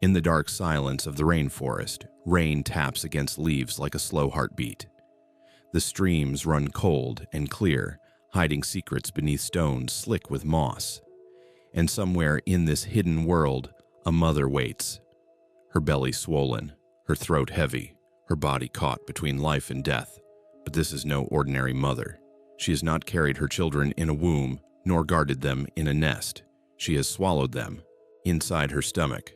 In the dark silence of the rainforest, rain taps against leaves like a slow heartbeat. The streams run cold and clear, hiding secrets beneath stones slick with moss. And somewhere in this hidden world, a mother waits. Her belly swollen, her throat heavy, her body caught between life and death. But this is no ordinary mother. She has not carried her children in a womb, nor guarded them in a nest. She has swallowed them inside her stomach,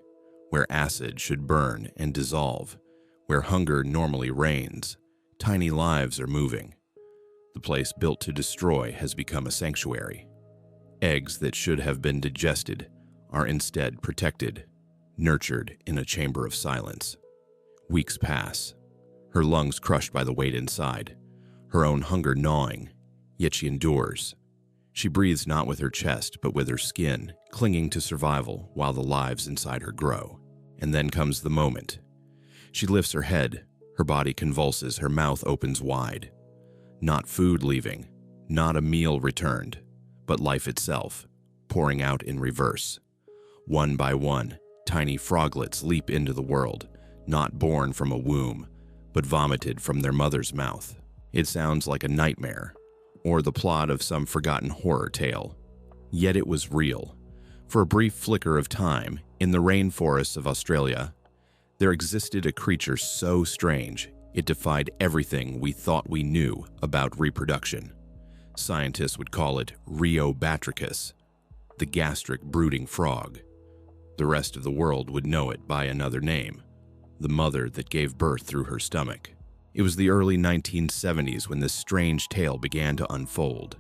where acid should burn and dissolve, where hunger normally reigns. Tiny lives are moving. The place built to destroy has become a sanctuary. Eggs that should have been digested are instead protected, nurtured in a chamber of silence. Weeks pass, her lungs crushed by the weight inside, her own hunger gnawing, yet she endures. She breathes not with her chest, but with her skin, clinging to survival while the lives inside her grow. And then comes the moment. She lifts her head, her body convulses, her mouth opens wide. Not food leaving, not a meal returned, but life itself, pouring out in reverse. One by one, tiny froglets leap into the world, not born from a womb, but vomited from their mother's mouth. It sounds like a nightmare, or the plot of some forgotten horror tale. Yet it was real. For a brief flicker of time, in the rainforests of Australia, there existed a creature so strange it defied everything we thought we knew about reproduction. Scientists would call it Rheobatrachus, the Gastric-Brooding Frog. The rest of the world would know it by another name, the mother that gave birth through her stomach. It was the early 1970s when this strange tale began to unfold.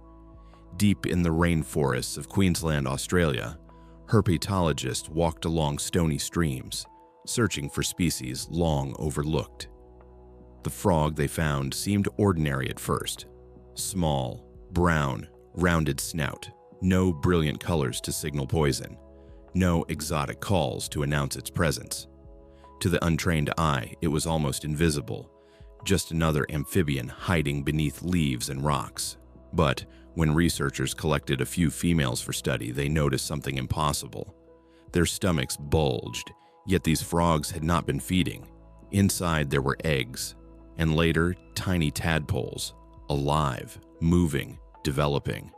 Deep in the rainforests of Queensland, Australia, herpetologists walked along stony streams, searching for species long overlooked. The frog they found seemed ordinary at first. Small, brown, rounded snout, no brilliant colors to signal poison, no exotic calls to announce its presence. To the untrained eye, it was almost invisible, just another amphibian hiding beneath leaves and rocks. But when researchers collected a few females for study, they noticed something impossible. Their stomachs bulged, yet these frogs had not been feeding. Inside there were eggs, and later tiny tadpoles, alive, moving, developing.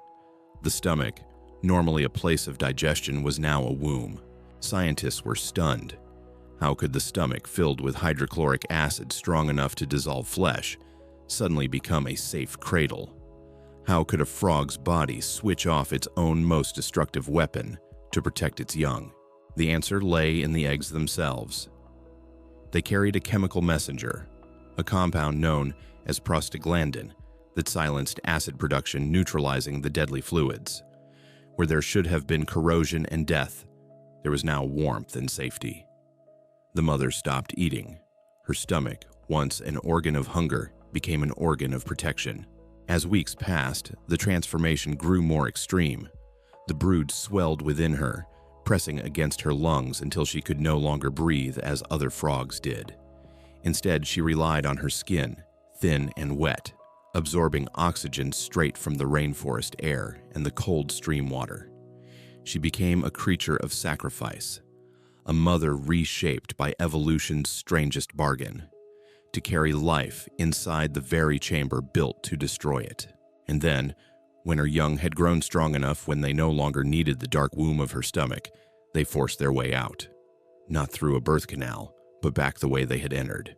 The stomach, normally a place of digestion, was now a womb. Scientists were stunned. How could the stomach, filled with hydrochloric acid strong enough to dissolve flesh, suddenly become a safe cradle? How could a frog's body switch off its own most destructive weapon to protect its young? The answer lay in the eggs themselves. They carried a chemical messenger, a compound known as prostaglandin that silenced acid production, neutralizing the deadly fluids. Where there should have been corrosion and death, there was now warmth and safety. The mother stopped eating. Her stomach, once an organ of hunger, became an organ of protection. As weeks passed, the transformation grew more extreme. The brood swelled within her, pressing against her lungs until she could no longer breathe as other frogs did. Instead, she relied on her skin, thin and wet, absorbing oxygen straight from the rainforest air and the cold stream water. She became a creature of sacrifice, a mother reshaped by evolution's strangest bargain, to carry life inside the very chamber built to destroy it. And then, when her young had grown strong enough when they no longer needed the dark womb of her stomach, they forced their way out, not through a birth canal, but back the way they had entered.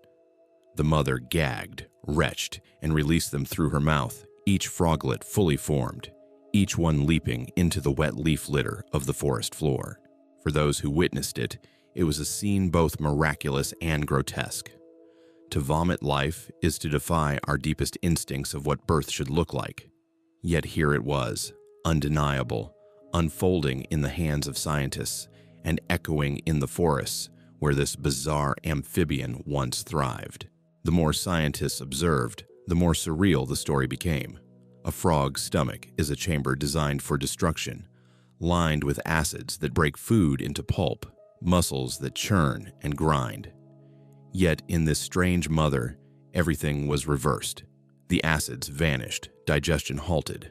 The mother gagged, retched, and released them through her mouth, each froglet fully formed, each one leaping into the wet leaf litter of the forest floor. For those who witnessed it, it was a scene both miraculous and grotesque. To vomit life is to defy our deepest instincts of what birth should look like. Yet here it was, undeniable, unfolding in the hands of scientists and echoing in the forests where this bizarre amphibian once thrived. The more scientists observed, the more surreal the story became. A frog's stomach is a chamber designed for destruction, lined with acids that break food into pulp, muscles that churn and grind. Yet in this strange mother, everything was reversed. The acids vanished, digestion halted.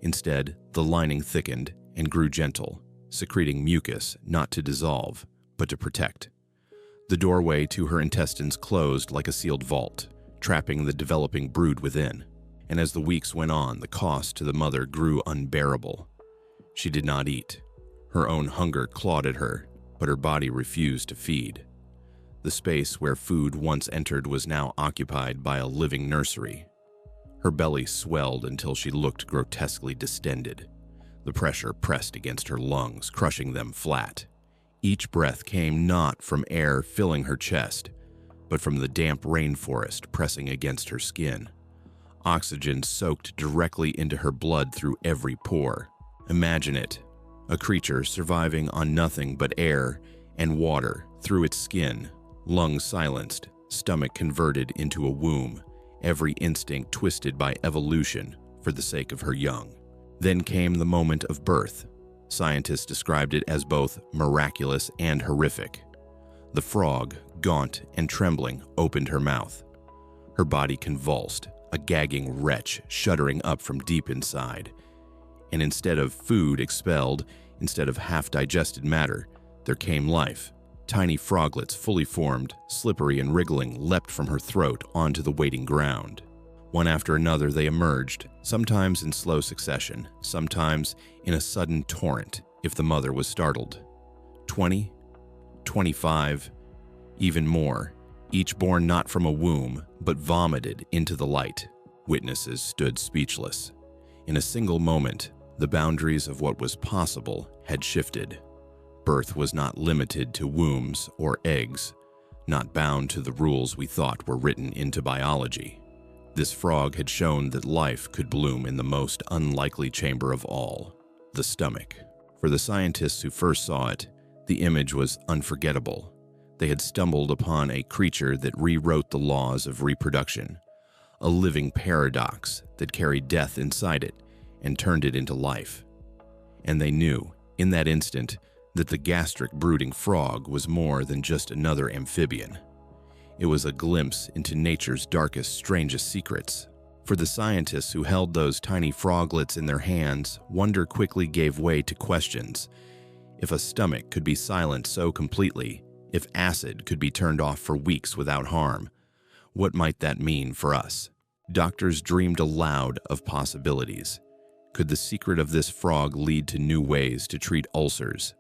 Instead, the lining thickened and grew gentle, secreting mucus not to dissolve, but to protect. The doorway to her intestines closed like a sealed vault, trapping the developing brood within. And as the weeks went on, the cost to the mother grew unbearable. She did not eat. Her own hunger clawed at her, but her body refused to feed. The space where food once entered was now occupied by a living nursery. Her belly swelled until she looked grotesquely distended. The pressure pressed against her lungs, crushing them flat. Each breath came not from air filling her chest, but from the damp rainforest pressing against her skin. Oxygen soaked directly into her blood through every pore. Imagine it, a creature surviving on nothing but air and water through its skin, lungs silenced, stomach converted into a womb, every instinct twisted by evolution for the sake of her young. Then came the moment of birth. Scientists described it as both miraculous and horrific. The frog, gaunt and trembling, opened her mouth. Her body convulsed, a gagging wretch shuddering up from deep inside. And instead of food expelled, instead of half-digested matter, there came life. Tiny froglets, fully formed, slippery and wriggling, leapt from her throat onto the waiting ground. One after another they emerged, sometimes in slow succession, sometimes in a sudden torrent if the mother was startled. 20, 25, even more, each born not from a womb, but vomited into the light. Witnesses stood speechless. In a single moment, the boundaries of what was possible had shifted. Birth was not limited to wombs or eggs, not bound to the rules we thought were written into biology. This frog had shown that life could bloom in the most unlikely chamber of all, the stomach. For the scientists who first saw it, the image was unforgettable. They had stumbled upon a creature that rewrote the laws of reproduction, a living paradox that carried death inside it and turned it into life. And they knew, in that instant, that the gastric-brooding frog was more than just another amphibian. It was a glimpse into nature's darkest, strangest secrets. For the scientists who held those tiny froglets in their hands, wonder quickly gave way to questions. If a stomach could be silenced so completely, if acid could be turned off for weeks without harm, what might that mean for us? Doctors dreamed aloud of possibilities. Could the secret of this frog lead to new ways to treat ulcers?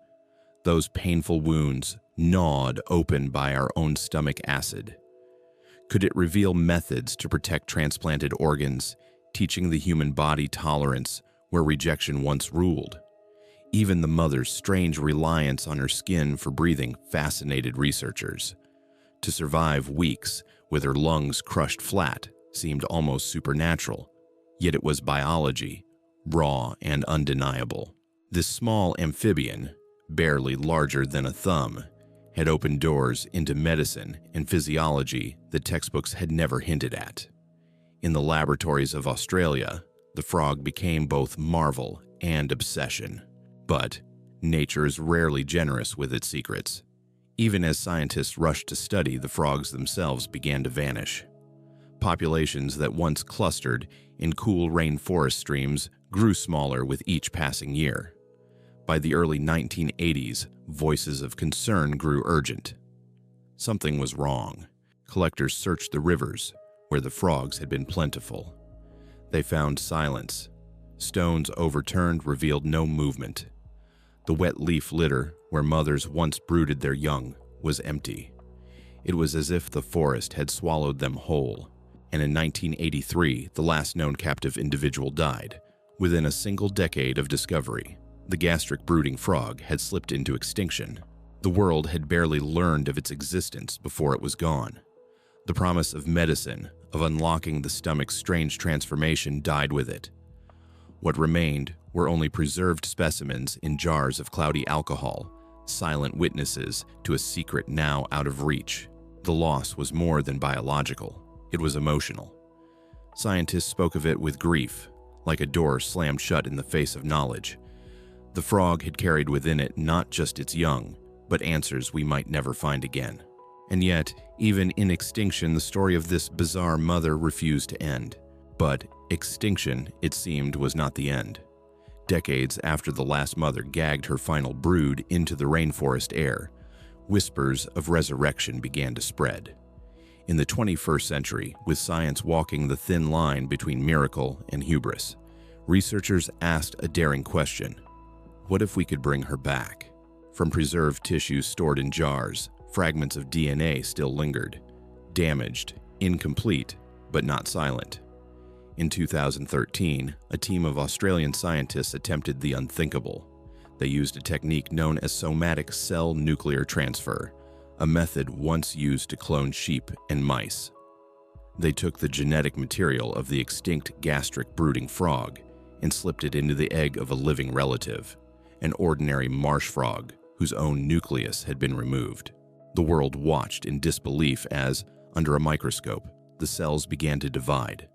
Those painful wounds gnawed open by our own stomach acid. Could it reveal methods to protect transplanted organs, teaching the human body tolerance where rejection once ruled? Even the mother's strange reliance on her skin for breathing fascinated researchers. To survive weeks with her lungs crushed flat seemed almost supernatural, yet it was biology, raw and undeniable. This small amphibian, barely larger than a thumb, had opened doors into medicine and physiology that textbooks had never hinted at. In the laboratories of Australia, the frog became both marvel and obsession. But nature is rarely generous with its secrets. Even as scientists rushed to study, the frogs themselves began to vanish. Populations that once clustered in cool rainforest streams grew smaller with each passing year. By the early 1980s, voices of concern grew urgent. Something was wrong. Collectors searched the rivers, where the frogs had been plentiful. They found silence. Stones overturned revealed no movement. The wet leaf litter, where mothers once brooded their young, was empty. It was as if the forest had swallowed them whole. And in 1983, the last known captive individual died. Within a single decade of discovery, the gastric-brooding frog had slipped into extinction. The world had barely learned of its existence before it was gone. The promise of medicine, of unlocking the stomach's strange transformation, died with it. What remained were only preserved specimens in jars of cloudy alcohol, silent witnesses to a secret now out of reach. The loss was more than biological. It was emotional. Scientists spoke of it with grief, like a door slammed shut in the face of knowledge. The frog had carried within it not just its young, but answers we might never find again. And yet, even in extinction, the story of this bizarre mother refused to end. But extinction, it seemed, was not the end. Decades after the last mother gagged her final brood into the rainforest air, whispers of resurrection began to spread. In the 21st century, with science walking the thin line between miracle and hubris, researchers asked a daring question: what if we could bring her back? From preserved tissues stored in jars, fragments of DNA still lingered, damaged, incomplete, but not silent. In 2013, a team of Australian scientists attempted the unthinkable. They used a technique known as somatic cell nuclear transfer, a method once used to clone sheep and mice. They took the genetic material of the extinct Gastric-Brooding Frog and slipped it into the egg of a living relative, an ordinary marsh frog whose own nucleus had been removed. The world watched in disbelief as, under a microscope, the cells began to divide.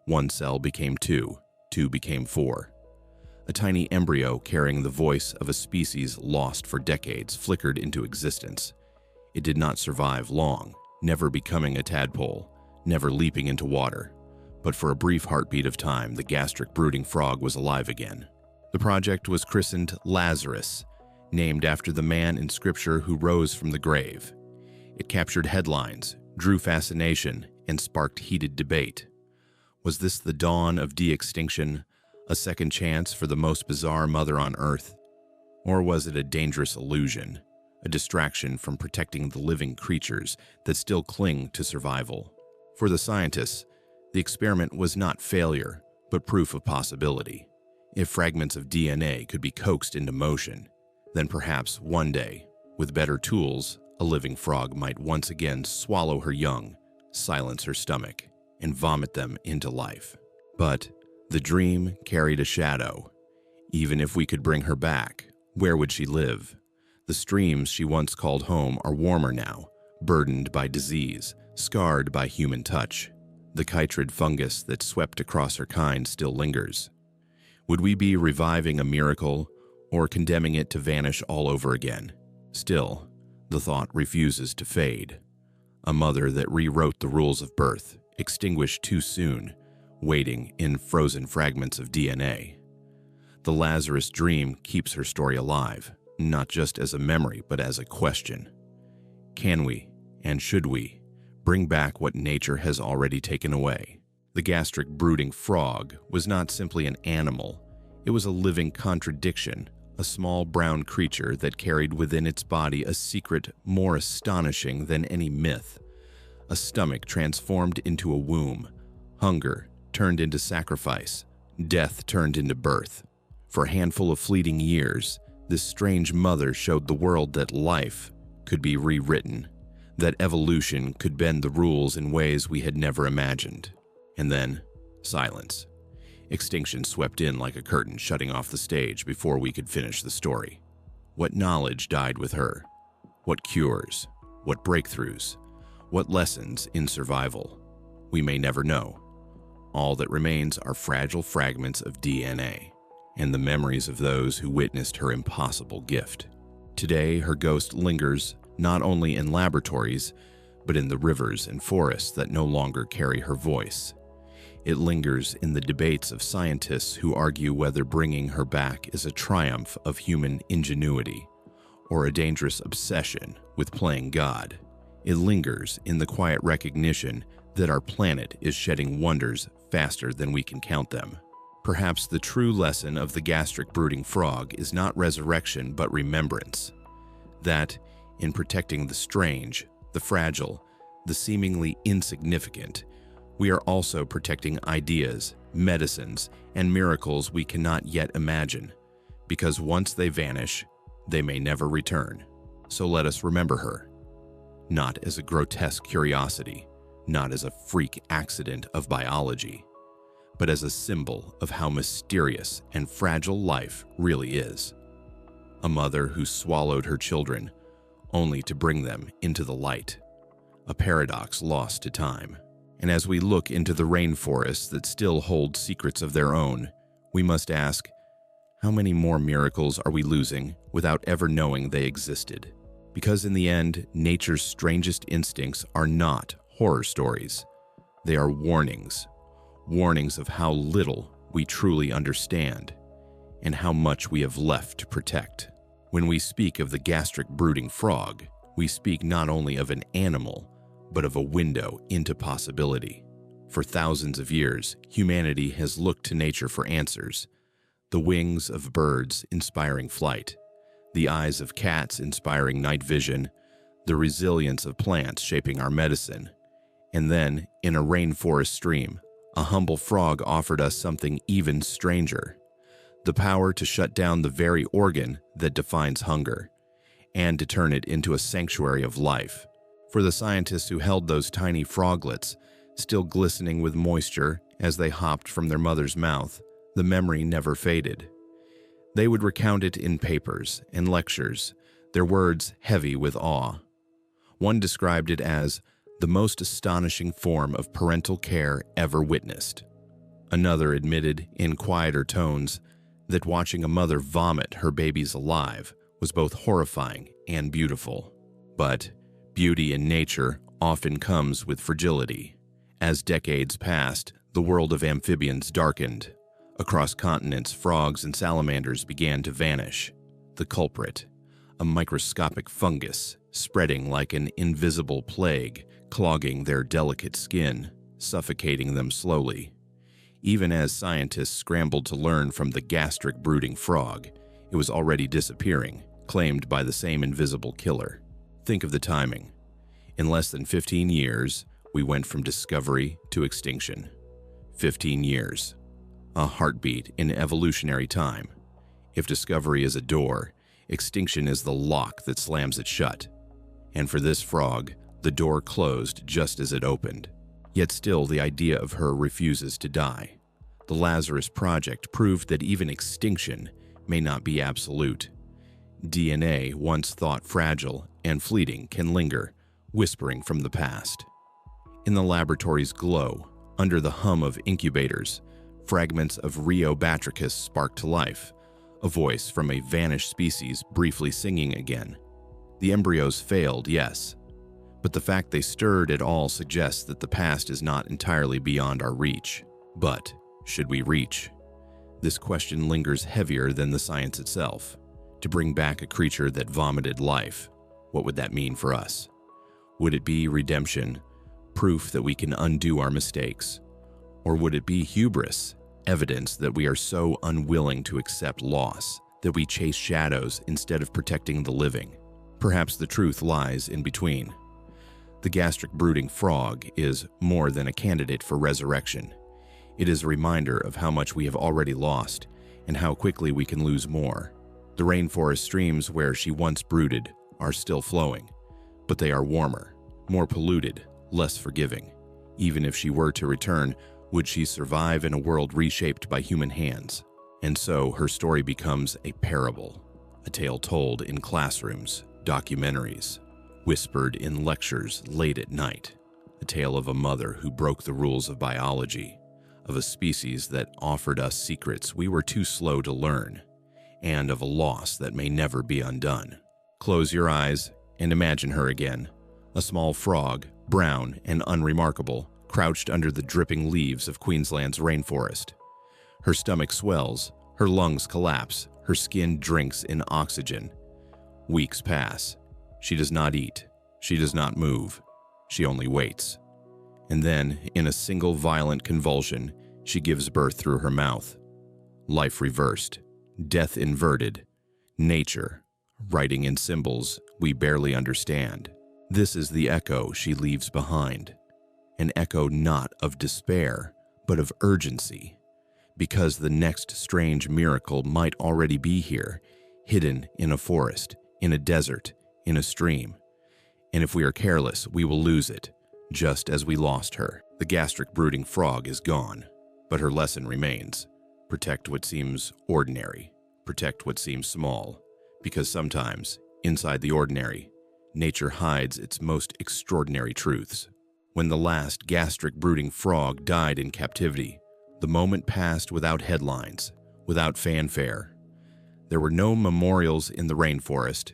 One cell became two, two became four. A tiny embryo carrying the voice of a species lost for decades flickered into existence. It did not survive long, never becoming a tadpole, never leaping into water. But for a brief heartbeat of time, the gastric-brooding frog was alive again. The project was christened Lazarus, named after the man in scripture who rose from the grave. It captured headlines, drew fascination, and sparked heated debate. Was this the dawn of de-extinction, a second chance for the most bizarre mother on Earth? Or was it a dangerous illusion, a distraction from protecting the living creatures that still cling to survival? For the scientists, the experiment was not failure, but proof of possibility. If fragments of DNA could be coaxed into motion, then perhaps one day, with better tools, a living frog might once again swallow her young, silence her stomach, and vomit them into life. But the dream carried a shadow. Even if we could bring her back, where would she live? The streams she once called home are warmer now, burdened by disease, scarred by human touch. The chytrid fungus that swept across her kind still lingers. Would we be reviving a miracle or condemning it to vanish all over again? Still, the thought refuses to fade. A mother that rewrote the rules of birth, extinguished too soon, waiting in frozen fragments of DNA. The Lazarus dream keeps her story alive, not just as a memory, but as a question. Can we, and should we, bring back what nature has already taken away? The gastric-brooding frog was not simply an animal. It was a living contradiction, a small brown creature that carried within its body a secret more astonishing than any myth. A stomach transformed into a womb, hunger turned into sacrifice, death turned into birth. For a handful of fleeting years, this strange mother showed the world that life could be rewritten, that evolution could bend the rules in ways we had never imagined. And then, silence. Extinction swept in like a curtain, shutting off the stage before we could finish the story. What knowledge died with her? What cures? What breakthroughs? What lessons in survival? We may never know. All that remains are fragile fragments of DNA and the memories of those who witnessed her impossible gift. Today, her ghost lingers not only in laboratories, but in the rivers and forests that no longer carry her voice. It lingers in the debates of scientists who argue whether bringing her back is a triumph of human ingenuity or a dangerous obsession with playing God. It lingers in the quiet recognition that our planet is shedding wonders faster than we can count them. Perhaps the true lesson of the gastric-brooding frog is not resurrection but remembrance. That, in protecting the strange, the fragile, the seemingly insignificant, we are also protecting ideas, medicines, and miracles we cannot yet imagine, because once they vanish, they may never return. So let us remember her, not as a grotesque curiosity, not as a freak accident of biology, but as a symbol of how mysterious and fragile life really is. A mother who swallowed her children only to bring them into the light, a paradox lost to time. And as we look into the rainforests that still hold secrets of their own, we must ask, how many more miracles are we losing without ever knowing they existed? Because in the end, nature's strangest instincts are not horror stories. They are warnings, warnings of how little we truly understand and how much we have left to protect. When we speak of the gastric-brooding frog, We speak not only of an animal, but of a window into possibility. For thousands of years, humanity has looked to nature for answers. The wings of birds inspiring flight, the eyes of cats inspiring night vision, the resilience of plants shaping our medicine. And then, in a rainforest stream, a humble frog offered us something even stranger: the power to shut down the very organ that defines hunger, and to turn it into a sanctuary of life. For the scientists who held those tiny froglets, still glistening with moisture as they hopped from their mother's mouth, the memory never faded. They would recount it in papers and lectures, their words heavy with awe. One described it as the most astonishing form of parental care ever witnessed. Another admitted, in quieter tones, that watching a mother vomit her babies alive was both horrifying and beautiful. But beauty in nature often comes with fragility. As decades passed, the world of amphibians darkened. Across continents, frogs and salamanders began to vanish. The culprit, a microscopic fungus, spreading like an invisible plague, clogging their delicate skin, suffocating them slowly. Even as scientists scrambled to learn from the gastric-brooding frog, it was already disappearing, claimed by the same invisible killer. Think of the timing. In less than 15 years, we went from discovery to extinction. 15 years. A heartbeat in evolutionary time. If discovery is a door, extinction is the lock that slams it shut. And for this frog, the door closed just as it opened. Yet still, the idea of her refuses to die. The Lazarus Project proved that even extinction may not be absolute. DNA, once thought fragile and fleeting, can linger, whispering from the past. In the laboratory's glow, under the hum of incubators, fragments of Rheobatrachus sparked to life, a voice from a vanished species briefly singing again. The embryos failed, yes, but the fact they stirred at all suggests that the past is not entirely beyond our reach. But should we reach? This question lingers heavier than the science itself. To bring back a creature that vomited life, what would that mean for us? Would it be redemption, proof that we can undo our mistakes? Or would it be hubris, evidence that we are so unwilling to accept loss that we chase shadows instead of protecting the living? Perhaps the truth lies in between. The gastric-brooding frog is more than a candidate for resurrection. It is a reminder of how much we have already lost and how quickly we can lose more. The rainforest streams where she once brooded are still flowing, but they are warmer, more polluted, less forgiving. Even if she were to return, would she survive in a world reshaped by human hands? And so her story becomes a parable, a tale told in classrooms, documentaries, whispered in lectures late at night, a tale of a mother who broke the rules of biology, of a species that offered us secrets we were too slow to learn, and of a loss that may never be undone. Close your eyes and imagine her again, a small frog, brown and unremarkable, crouched under the dripping leaves of Queensland's rainforest. Her stomach swells, her lungs collapse, her skin drinks in oxygen. Weeks pass. She does not eat. She does not move. She only waits. And then, in a single violent convulsion, she gives birth through her mouth. Life reversed. Death inverted. Nature, writing in symbols we barely understand. This is the echo she leaves behind. An echo not of despair, but of urgency. Because the next strange miracle might already be here, hidden in a forest, in a desert, in a stream. And if we are careless, we will lose it, just as we lost her. The gastric-brooding frog is gone, but her lesson remains. Protect what seems ordinary. Protect what seems small. Because sometimes, inside the ordinary, nature hides its most extraordinary truths. When the last gastric-brooding frog died in captivity, the moment passed without headlines, without fanfare. There were no memorials in the rainforest,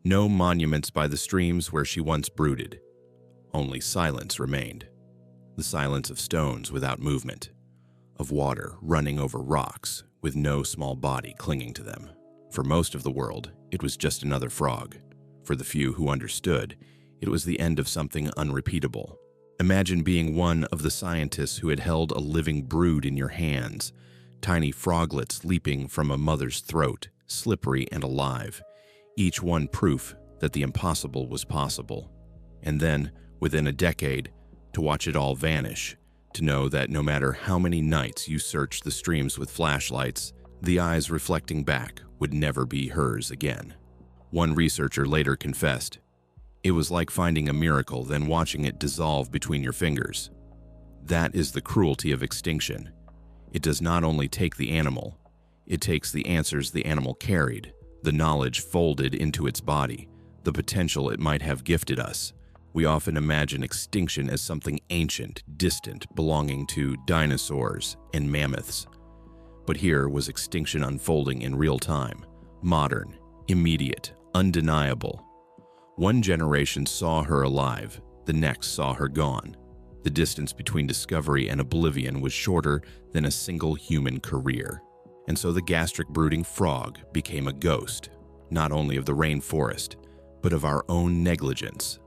no monuments by the streams where she once brooded. Only silence remained. The silence of stones without movement, of water running over rocks with no small body clinging to them. For most of the world, it was just another frog. For the few who understood, it was the end of something unrepeatable. Imagine being one of the scientists who had held a living brood in your hands, tiny froglets leaping from a mother's throat, slippery and alive, each one proof that the impossible was possible. And then, within a decade, to watch it all vanish, to know that no matter how many nights you searched the streams with flashlights, the eyes reflecting back would never be hers again. One researcher later confessed, "It was like finding a miracle, then watching it dissolve between your fingers." That is the cruelty of extinction. It does not only take the animal, it takes the answers the animal carried, the knowledge folded into its body, the potential it might have gifted us. We often imagine extinction as something ancient, distant, belonging to dinosaurs and mammoths. But here was extinction unfolding in real time, modern, immediate, undeniable. One generation saw her alive, the next saw her gone. The distance between discovery and oblivion was shorter than a single human career. And so the gastric-brooding frog became a ghost, not only of the rainforest, but of our own negligence.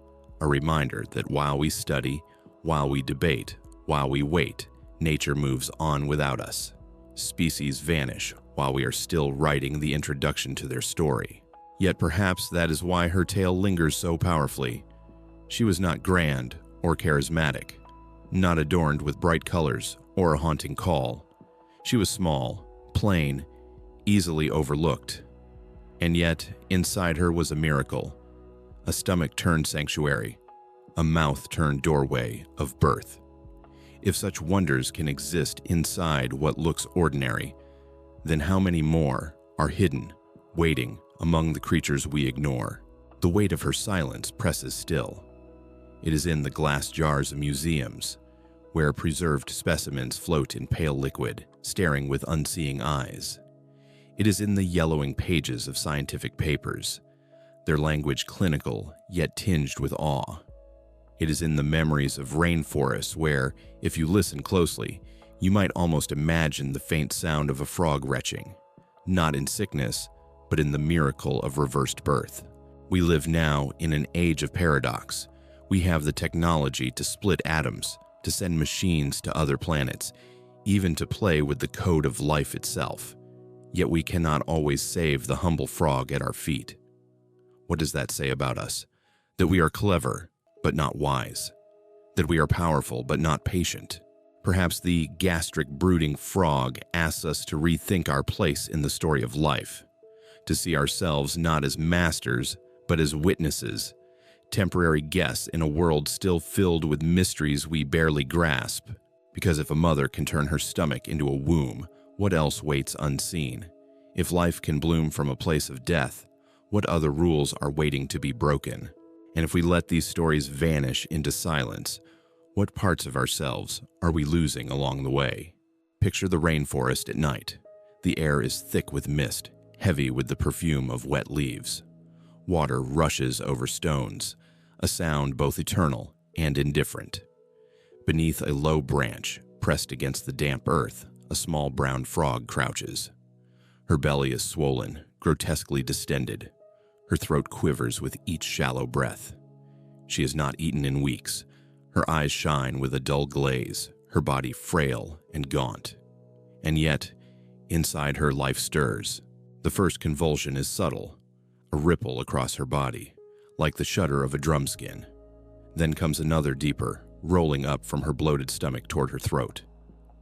A reminder that while we study, while we debate, while we wait, nature moves on without us. Species vanish while we are still writing the introduction to their story. Yet perhaps that is why her tale lingers so powerfully. She was not grand or charismatic, not adorned with bright colors or a haunting call. She was small, plain, easily overlooked. And yet, inside her was a miracle. A stomach-turned sanctuary, a mouth-turned doorway of birth. If such wonders can exist inside what looks ordinary, then how many more are hidden, waiting among the creatures we ignore? The weight of her silence presses still. It is in the glass jars of museums, where preserved specimens float in pale liquid, staring with unseeing eyes. It is in the yellowing pages of scientific papers, their language clinical, yet tinged with awe. It is in the memories of rainforests where, if you listen closely, you might almost imagine the faint sound of a frog retching, not in sickness, but in the miracle of reversed birth. We live now in an age of paradox. We have the technology to split atoms, to send machines to other planets, even to play with the code of life itself. Yet we cannot always save the humble frog at our feet. What does that say about us? That we are clever, but not wise. That we are powerful, but not patient. Perhaps the gastric-brooding frog asks us to rethink our place in the story of life, to see ourselves not as masters, but as witnesses, temporary guests in a world still filled with mysteries we barely grasp. Because if a mother can turn her stomach into a womb, what else waits unseen? If life can bloom from a place of death, what other rules are waiting to be broken? And if we let these stories vanish into silence, what parts of ourselves are we losing along the way? Picture the rainforest at night. The air is thick with mist, heavy with the perfume of wet leaves. Water rushes over stones, a sound both eternal and indifferent. Beneath a low branch, pressed against the damp earth, a small brown frog crouches. Her belly is swollen, grotesquely distended. Her throat quivers with each shallow breath. She has not eaten in weeks. Her eyes shine with a dull glaze, her body frail and gaunt. And yet, inside her life stirs. The first convulsion is subtle, a ripple across her body, like the shudder of a drumskin. Then comes another deeper, rolling up from her bloated stomach toward her throat.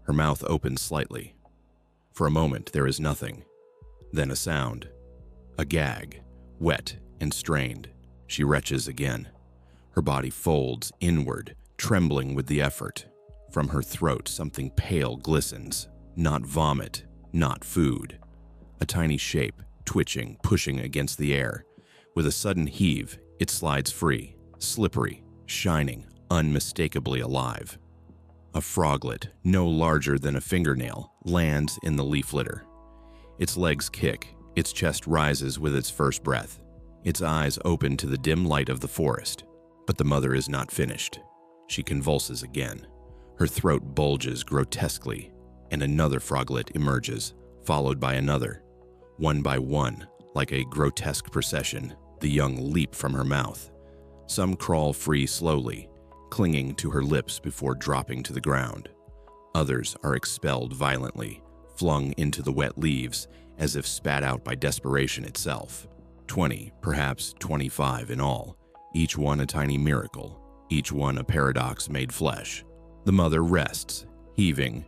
Her mouth opens slightly. For a moment, there is nothing. Then a sound. A gag. Wet and strained, she retches again. Her body folds inward, trembling with the effort. From her throat, something pale glistens. Not vomit, not food. A tiny shape, twitching, pushing against the air. With a sudden heave, it slides free, slippery, shining, unmistakably alive. A froglet, no larger than a fingernail, lands in the leaf litter. Its legs kick. Its chest rises with its first breath. Its eyes open to the dim light of the forest. But the mother is not finished. She convulses again. Her throat bulges grotesquely, and another froglet emerges, followed by another. One by one, like a grotesque procession, The young leap from her mouth. Some crawl free slowly, clinging to her lips before dropping to the ground. Others are expelled violently, flung into the wet leaves as if spat out by desperation itself. 20, perhaps 25 in all, each one a tiny miracle, each one a paradox made flesh. The mother rests, heaving,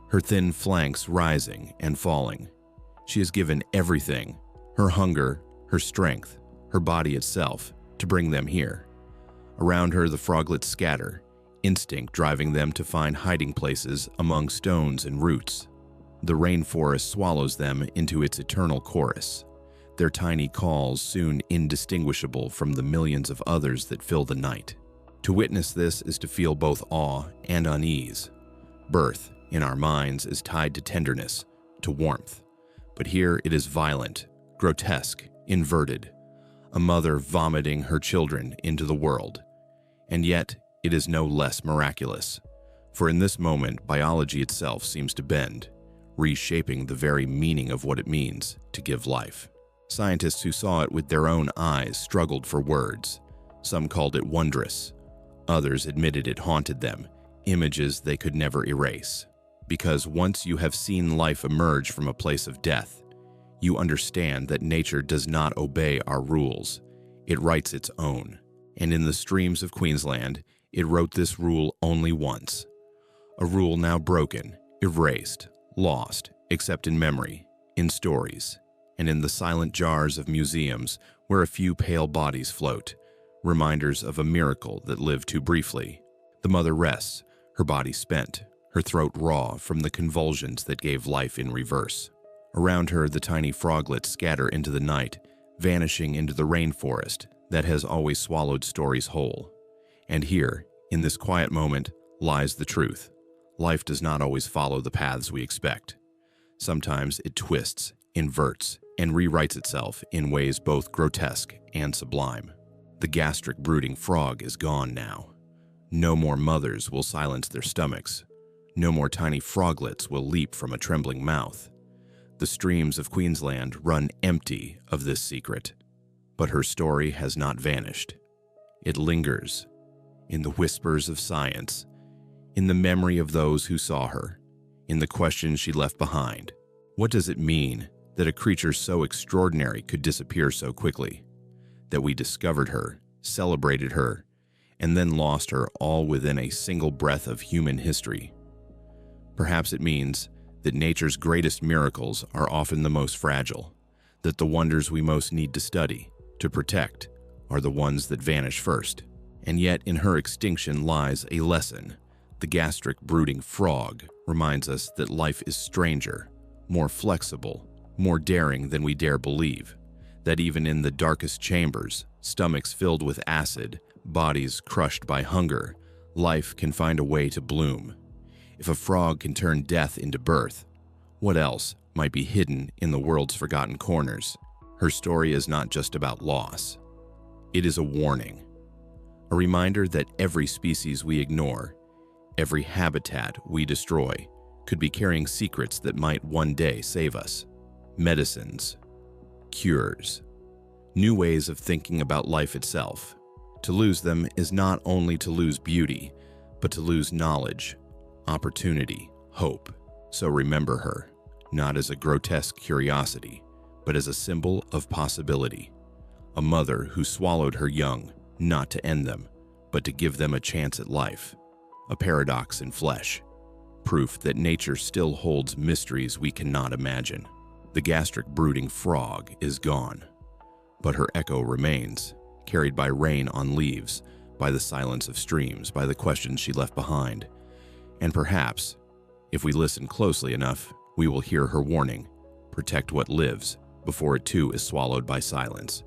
her thin flanks rising and falling. She has given everything, her hunger, her strength, her body itself, to bring them here. Around her the froglets scatter, instinct driving them to find hiding places among stones and roots. The rainforest swallows them into its eternal chorus, their tiny calls soon indistinguishable from the millions of others that fill the night. To witness this is to feel both awe and unease. Birth, in our minds, is tied to tenderness, to warmth. But here it is violent, grotesque, inverted. A mother vomiting her children into the world. And yet, it is no less miraculous. For in this moment, biology itself seems to bend, reshaping the very meaning of what it means to give life. Scientists who saw it with their own eyes struggled for words. Some called it wondrous. Others admitted it haunted them, images they could never erase. Because once you have seen life emerge from a place of death, you understand that nature does not obey our rules. It writes its own. And in the streams of Queensland, it wrote this rule only once. A rule now broken, erased, lost, except in memory, in stories, and in the silent jars of museums where a few pale bodies float, reminders of a miracle that lived too briefly. The mother rests, her body spent, her throat raw from the convulsions that gave life in reverse. Around her, the tiny froglets scatter into the night, vanishing into the rainforest that has always swallowed stories whole. And here, in this quiet moment, lies the truth. Life does not always follow the paths we expect. Sometimes it twists, inverts, and rewrites itself in ways both grotesque and sublime. The gastric-brooding frog is gone now. No more mothers will silence their stomachs. No more tiny froglets will leap from a trembling mouth. The streams of Queensland run empty of this secret. But her story has not vanished. It lingers in the whispers of science, in the memory of those who saw her, in the questions she left behind. What does it mean that a creature so extraordinary could disappear so quickly? That we discovered her, celebrated her, and then lost her all within a single breath of human history? Perhaps it means that nature's greatest miracles are often the most fragile, that the wonders we most need to study, to protect, are the ones that vanish first. And yet in her extinction lies a lesson. The gastric-brooding frog reminds us that life is stranger, more flexible, more daring than we dare believe, that even in the darkest chambers, stomachs filled with acid, bodies crushed by hunger, life can find a way to bloom. If a frog can turn death into birth, what else might be hidden in the world's forgotten corners? Her story is not just about loss. It is a warning, a reminder that every species we ignore, every habitat we destroy, could be carrying secrets that might one day save us. Medicines, cures, new ways of thinking about life itself. To lose them is not only to lose beauty, but to lose knowledge, opportunity, hope. So remember her, not as a grotesque curiosity, but as a symbol of possibility. A mother who swallowed her young, not to end them, but to give them a chance at life. A paradox in flesh. Proof that nature still holds mysteries we cannot imagine. The gastric-brooding frog is gone, but her echo remains, carried by rain on leaves, by the silence of streams, by the questions she left behind. And perhaps, if we listen closely enough, we will hear her warning: protect what lives before it too is swallowed by silence.